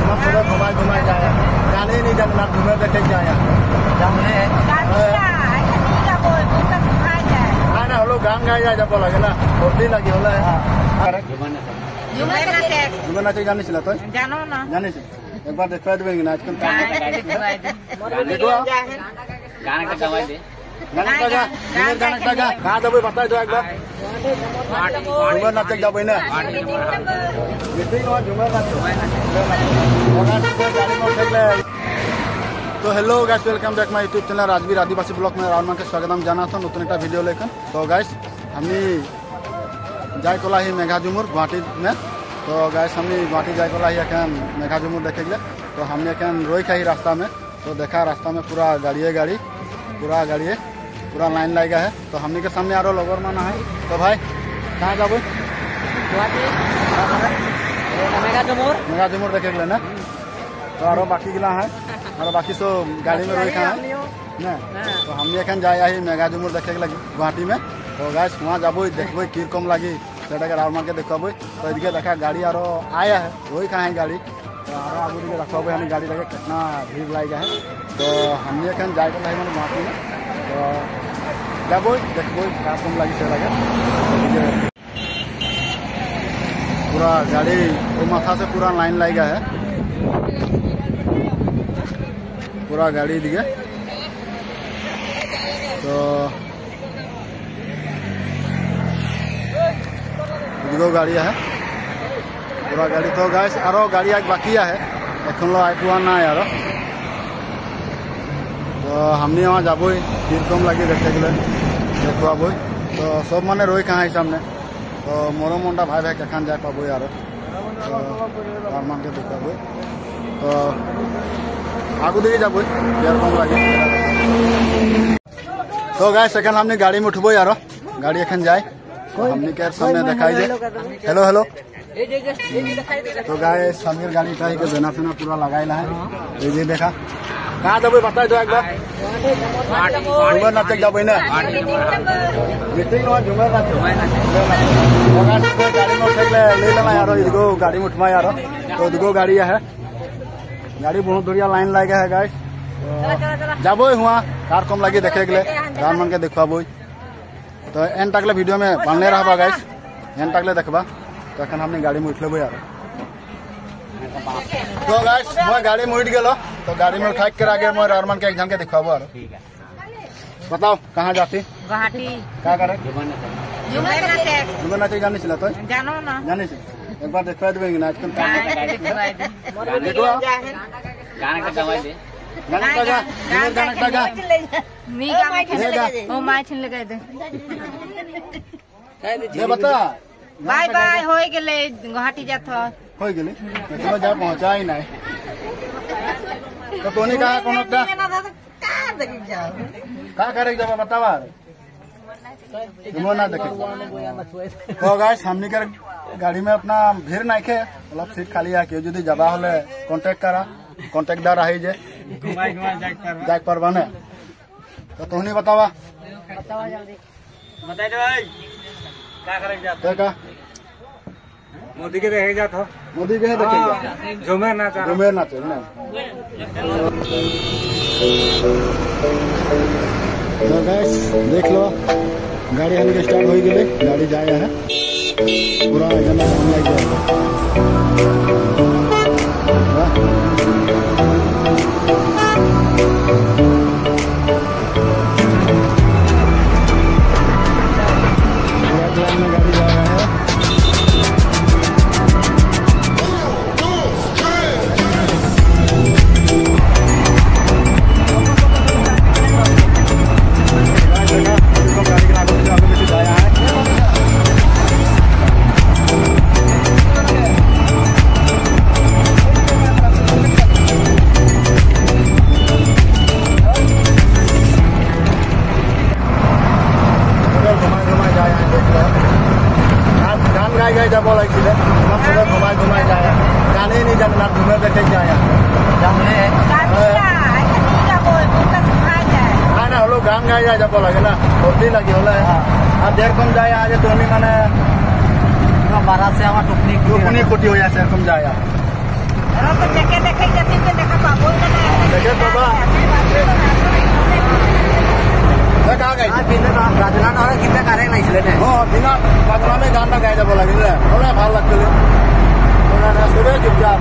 सुबह घुमाए घुमाए जाया जाने ही नहीं जंगल घूमे देखे जाया ना हम लोग गान गाए जाए जब लगे ना होती लगी होला जुमे नाचे जाने चला तो जानो ना जाने से एक बार देखवा देंगे ना आजकल देखो गाना का गवाई दे गाना का कहाँ जब बता दो एक बार झूमर नाचे जब ना झूमर नाचे तो hello guys welcome back my YouTube channel Rajveer Adivasi blog में राउंड के स्वागतम जाना था नतून एक भिडियो लेकर। तो गाइस हमी जाए कोला ही मेघाजुमुर गुवाहाटी में। तो गाइस हमी गुवाहाटी जाए कोला ही एखन मेघाजुमुर देखे गए। तो हमने एखन रोई खाई रास्ता में तो देखा रास्ता में पूरा गाड़ी पूरा लाइन लगा है। तो हमने के सामने आरो लोगर माना है। तो भाई कहाँ जाब मेघाजुमुर देखे गए ना। तो आरो बाकी गिला है और बाकी सो गाड़ी में रोई खाए ना। तो हमने एखन जाए ही मेघाजुमुर देखे लगी गुवाहाटी में। तो गाइस वहाँ जाब देखब कि कम लगी से राउंड मार के देखब। तो इधर देखा गाड़ी आरो आया है रोई खाए गाड़ी। तो आरो आगे दिखे रखब हम गाड़ी लगे कितना भीड़ लगा है। तो हमने एखन जाए को मैंने गुवाहाटी में। तो जाब देखब क्या कम लगी से लगे पूरा गाड़ी वो माथा से पूरा लाइन लगा है पूरा गाड़ी दिखे। तो दो गाड़ी है पूरा गाड़ी। तो गाइस आरो गाड़ी आज बाकी है एखन लो आई पुआ ना यार। तो हमने वहाँ जाब भीड़ कम लगे देखे गए देखब। तो सब माने रोई कहाँ सामने। तो मोरो मंडा भाई भाई कखान जाए पाब यार मान के देखब। तो आगू दिखे जाब यार कम लगे। तो गाइस एखन हमने गाड़ी में उठब यार गाड़ी एखन जाए हमने के सामने दिखाई दे हेलो हेलो। तो गाइस समीर गाड़ी का ही देना फेना पूरा लगाइला है ये देखा कहाँ जब बता दो एक बार झूमर नाचे जब ना झूमर नाचे गाड़ी में उठे ले लेना यार इधो गाड़ी में उठवा यार। तो इधो गाड़ी है गाड़ी बहुत बढ़िया लाइन लगा है गाइस। जाब हुआ कार कम लगे देखे गए राउंड मान के देखब। तो एन तकले वीडियो में बनने रहा गाइस एन तकले देखबा। तो एखन हमने गाड़ी में उठल यार। तो गाइस मैं गाड़ी में उठ गलो। तो गाड़ी में उठा कर आगे मैं राउंड मान के एग्जाम के देखब। बताओ कहाँ जाती गुवाहाटी क्या करे झूमर नाचे जाने चला तो जानो ना जाने से एक बार देखवा देंगे ना आजकल देखो गाना का गवाई दे गाना का ये बता बाय बाय हो गए गुवाहाटी जात हो गए चलो जा पहुंचा ही नहीं। तो तोनी कहा कोनो का करे जब बतावा ना देखे। तो गाइस हमनी के गाड़ी में अपना भीड़ नहीं खे मतलब सीट खाली है क्यों यदि जबा होले कांटेक्ट करा कांटेक्टदार आई जे जाक पर बने। तो तोनी बतावा बता दे भाई क्या करे जात का मोदी के देखे जात हो मोदी के देखे झूमर नाचे ना। तो गाइस देख लो गाड़ी हमके स्टार्ट हो गई गाड़ी जाए है पूरा एजेंडा काम लग गया। में गाड़ी जा रहा है। जब लगे सुबह घुमाए जाए जाने नहीं जंगल घूमे देखे जाया ना हम लोग गान गाए जाए जब लगे ना होती लगी होला अब देर कम जाए आज तो मैंने बारह से टुकनी खुटी हो जाए सेरकम जाए। দিনা বাজনামে গানটা গাই যাব লাগিলে ওরা ভাল লাগছিল সবে চুপচাপ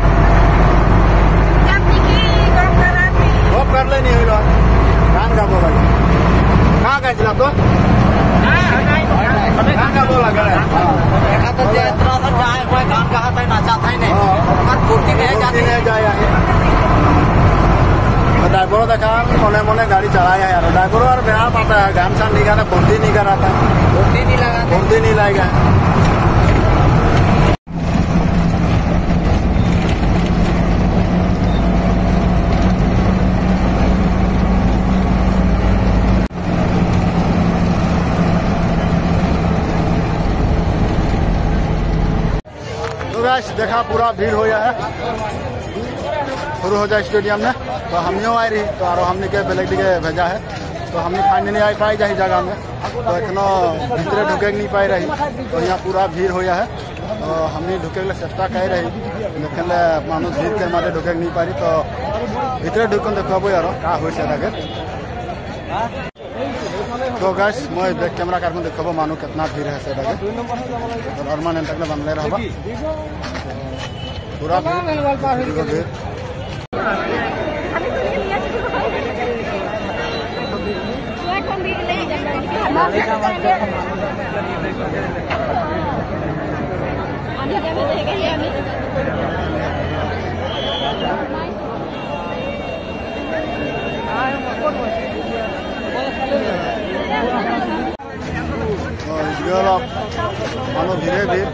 গপ কাটলে নি হইল গান গাব লাগে কাঁ গাইছিল তো গান গাব লাগে ड्राइवर देखा मने मने गाड़ी चलाया यार ड्राइवर और बिहार पाता है गान शान नहीं गाना फुर्ती नहीं कर रहा था फुर्ती नहीं लाएगा तो गाइस देखा पूरा भीड़ हो गया है शुरू हो जाए स्टेडियम में तो हमियों आई रही तो और हमने के बेलेग दिखे भेजा है तो हमने फाइनली आई पाई जाही जगह में तो एखनो भीतरे ढुके नहीं पाई रही तो यहाँ पूरा भीड़ हो है तो हमने ढुके चेष्टा कर रही लेकिन मानुष भीड़ के मारे ढुके नहीं पारी तो भीतरे ढुकन देखो यार का हो तो गैस मैं बैक कैमरा कार्ड में देखो मानु कितना भीड़ है सेटाके तो नॉर्मल तक बनले रहा पूरा भीड़ मानो धीरे धीरे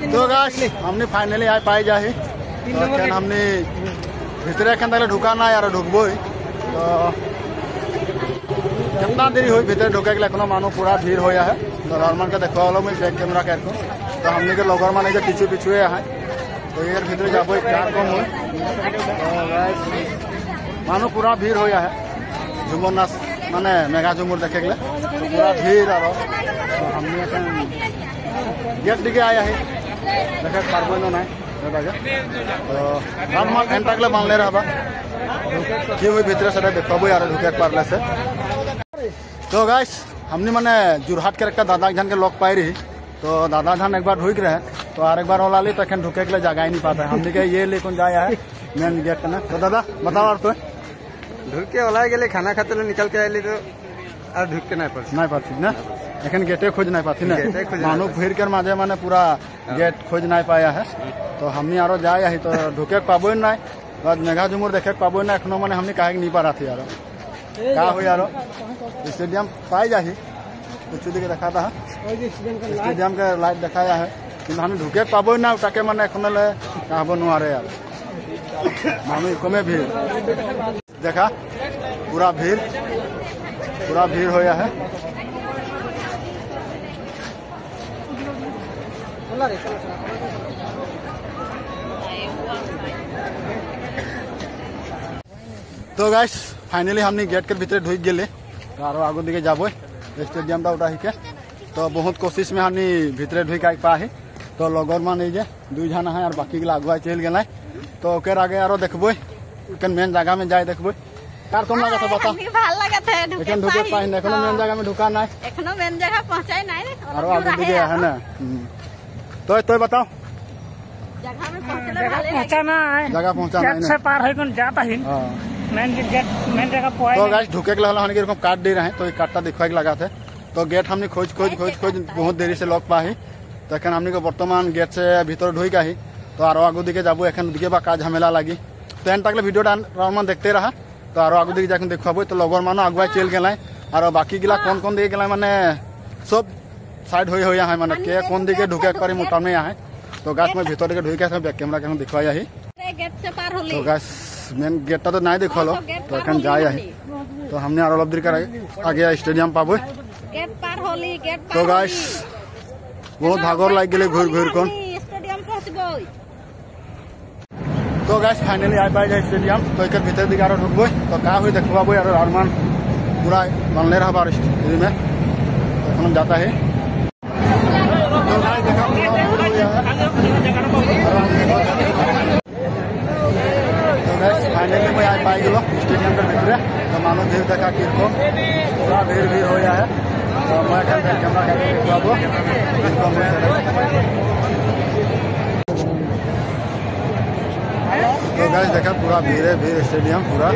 तो गाइस हमने फाइनली आ पाई जाही तो हमने भीतरे तक ढुका ना यार ढुकबो तो कितना देरी हुई भीतर ढुके के लिए मानो पूरा भीड़ हो है तो नॉर्मल के देखो मैं बैक कैमरा कर तो हमने के लोगर माने के पीछे पीछे है तो यार भीतर जाबो कार कम हो मानो पूरा भीड़ हो है झुमर नाच माने मेगा झुमर देखे के तो पूरा भीड़ और तो हमने गेट दिखे आया है देखे पारबो ना तो नॉर्मल एंटाकले बांधले रहा कि हुई भीतर से देखो यार ढुके पारले से तो गाइस हमने माने जोरहाट के एक दादा जान के लोग पाई रही तो दादा जान एक बार ढुक रहे तो और एक बार ओला ली तो ढुके के लिए जगह ही नहीं पाता है हमने ये लेकिन जाया है मेन गेट ना तो दादा बताओ और तो ढुक के ओला गए खाना खाते निकल के आये तो और ढुक के नहीं पाती ना लेकिन गेटे खोज नहीं पाती ना मानो भीड़ के माजे माने पूरा गेट खोज नहीं पाया है तो हमने यारो जाया ही तो ढुके पाबो ना मेगा झुमुर देखे पाबो ना एखनो माने हमने कहे नहीं पा रहा थी यार का हो यार स्टेडियम पाई जाही कुछ दिखे देखा था स्टेडियम के लाइट दिखाया है कि हम ढुके पाबो ना उठाके माने एखनो ले कहबो नुआरे यार मानो कमे भीड़ देखा पूरा भीड़ हो है तो गाइस फाइनली हमने गेट के भीतर ढुक गए और आगो दिखे जाबो स्टेडियम उठा हिके तो बहुत कोशिश में हमने भीतर ढुक आ पा तो लगोर मान जे दुई जना है और बाकी के अगुआ चल गए तो ओकर आगे आरो देखबो मेन जगह में जाए देखबो कार कौन लगा था बता ভাল লাগা था लेकिन ढुके पाई ना कोनो मेन जगह में ढुका ना एखनो मेन जगह पहुंचाई ना और आगे दिखे है ना तो बताओ जगह में पहुंचना जगह पहुंचाना गेट से पार है कौन जाता है मेन जगह तो गाइस ढुके के लहला हमने काट दे रहे तो काटता दिखवा लगा थे तो गेट हमने खोज बहुत देरी से लग पाही तो एखन हमने बर्तमान गेट से भीतर ढुक आही तो आरो आगो दिखे जाबो एखन दिखे बा का झमेला लगी तो एन तक वीडियो नॉर्मल देखते रहा तो आरो आगो दिखे जाके देखबो तो लगोर मानो अगुआ चल गए और बाकी गिला कौन कौन दिखे गए माने सब साइड हो है माने के कौन दिखे ढुके पारी मोटा में है तो गाइस मैं भीतर दिखे ढुक बैक कैमरा के दिखवाई आही गेट से पार होली तो गाइस मेन गेट तो नहीं देखो तो एखन जाए आही तो हमने और लब्धि कर आगे स्टेडियम पाबो गेट पार होली गेट पार तो गाइस बहुत भागोर लग गए घूर कौन स्टेडियम पहुंचबो तो गाइस फाइनली आ पाई जाए स्टेडियम तो एक भीतर दिखे और ढुकबो तो का हुई देखवाबो और अरमान पूरा बनले रहा स्टेडियम में तो जाता है तो आईगल स्टेडियम भितर तो मानु भीड़ देखा किरकम पूरा भीड़ हो जाए तो मैं कैमरा देखा तो गाइस देखा पूरा भीड़ स्टेडियम पूरा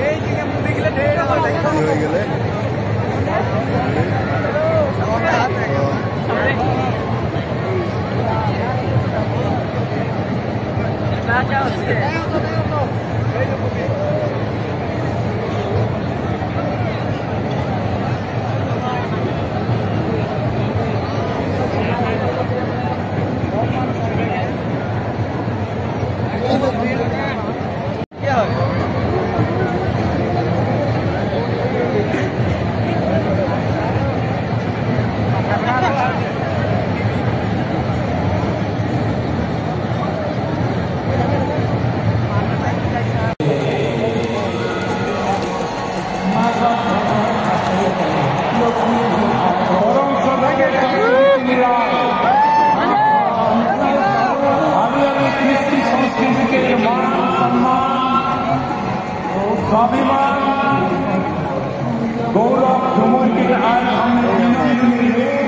गौरव झुमर के आज हमने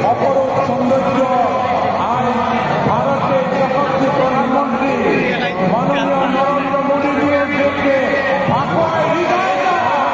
अपरूप सौंदर्य आज भारत के यशस्वी प्रधानमंत्री माननीय नरेंद्र मोदी जी देश के भागवत